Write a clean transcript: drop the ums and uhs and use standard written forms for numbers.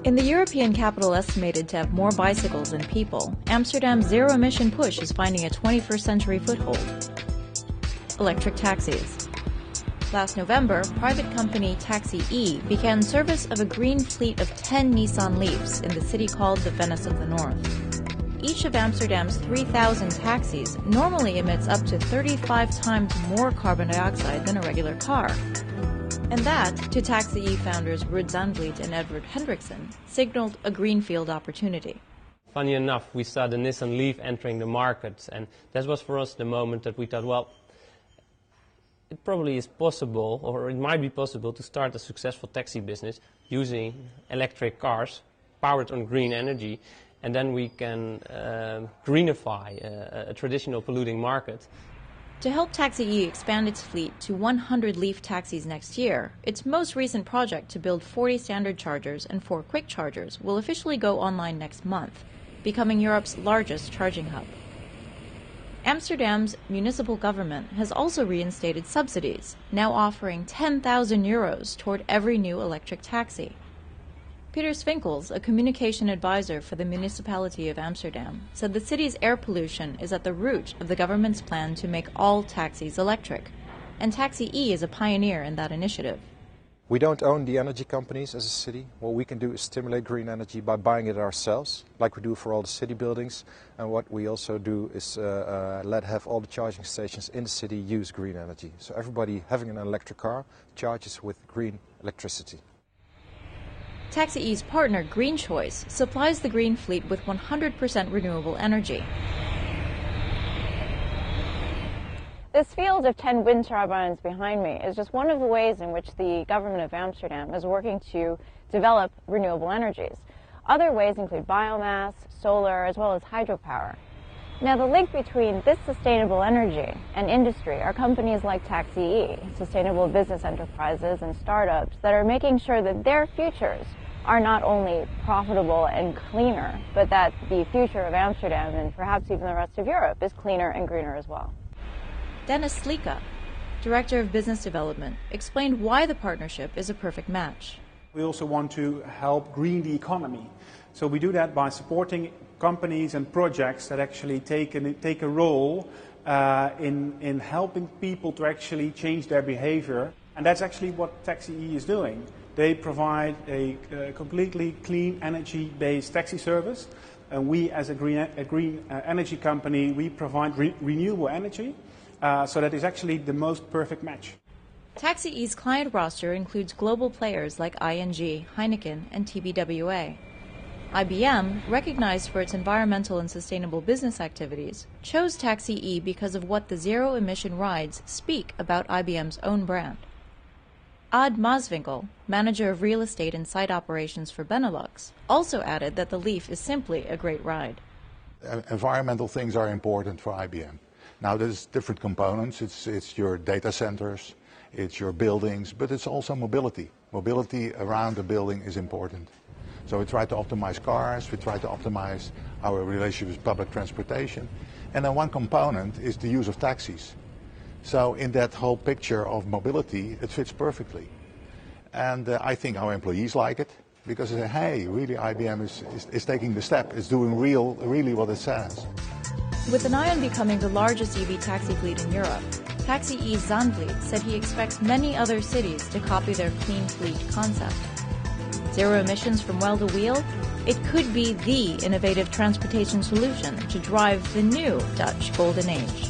In the European capital estimated to have more bicycles than people, Amsterdam's zero-emission push is finding a 21st century foothold. Electric taxis. Last November, private company TAXI-E began service of a green fleet of 10 Nissan Leafs in the city called the Venice of the North. Each of Amsterdam's 3,000 taxis normally emits up to 35 times more carbon dioxide than a regular car. And that, to TAXI-E founders Ruud Zandvliet and Edvard Hendriksen, signaled a greenfield opportunity. Funny enough, we saw the Nissan Leaf entering the market, and that was for us the moment that we thought, well, it probably is possible, or it might be possible, to start a successful taxi business using electric cars powered on green energy, and then we can greenify a traditional polluting market. To help TAXI-E expand its fleet to 100 Leaf taxis next year, its most recent project to build 40 standard chargers and 4 quick chargers will officially go online next month, becoming Europe's largest charging hub. Amsterdam's municipal government has also reinstated subsidies, now offering 10,000 euros toward every new electric taxi. Pieter Swinkels, a communication advisor for the Municipality of Amsterdam, said the city's air pollution is at the root of the government's plan to make all taxis electric, and TAXI-E is a pioneer in that initiative. We don't own the energy companies as a city. What we can do is stimulate green energy by buying it ourselves, like we do for all the city buildings. And what we also do is have all the charging stations in the city use green energy. So everybody having an electric car charges with green electricity. TAXI-E's partner, Greenchoice, supplies the green fleet with 100% renewable energy. This field of 10 wind turbines behind me is just one of the ways in which the government of Amsterdam is working to develop renewable energies. Other ways include biomass, solar, as well as hydropower. Now, the link between this sustainable energy and industry are companies like TAXI-E, sustainable business enterprises and startups that are making sure that their futures are not only profitable and cleaner, but that the future of Amsterdam and perhaps even the rest of Europe is cleaner and greener as well. Denis, Slieker, Director of Business Development, explained why the partnership is a perfect match. We also want to help green the economy. So we do that by supporting companies and projects that actually take a role in helping people to actually change their behavior. And that's actually what TAXI-E is doing. They provide a completely clean energy-based taxi service. And we, as a green energy company, we provide renewable energy. So that is actually the most perfect match. TAXI-E's client roster includes global players like ING, Heineken, and TBWA. IBM, recognized for its environmental and sustainable business activities, chose TAXI-E because of what the zero-emission rides speak about IBM's own brand. Maaswinkel, manager of real estate and site operations for Benelux, also added that the Leaf is simply a great ride. Environmental things are important for IBM. Now there's different components. It's your data centers, it's your buildings, but it's also mobility. Mobility around the building is important. So we try to optimize cars, we try to optimize our relationship with public transportation. And then one component is the use of taxis. So in that whole picture of mobility, it fits perfectly. And I think our employees like it, because they say, hey, really IBM is taking the step, it's doing really what it says. With an eye on becoming the largest EV taxi fleet in Europe, TAXI-E's Zandvliet said he expects many other cities to copy their clean fleet concept. Zero emissions from well to wheel? It could be the innovative transportation solution to drive the new Dutch golden age.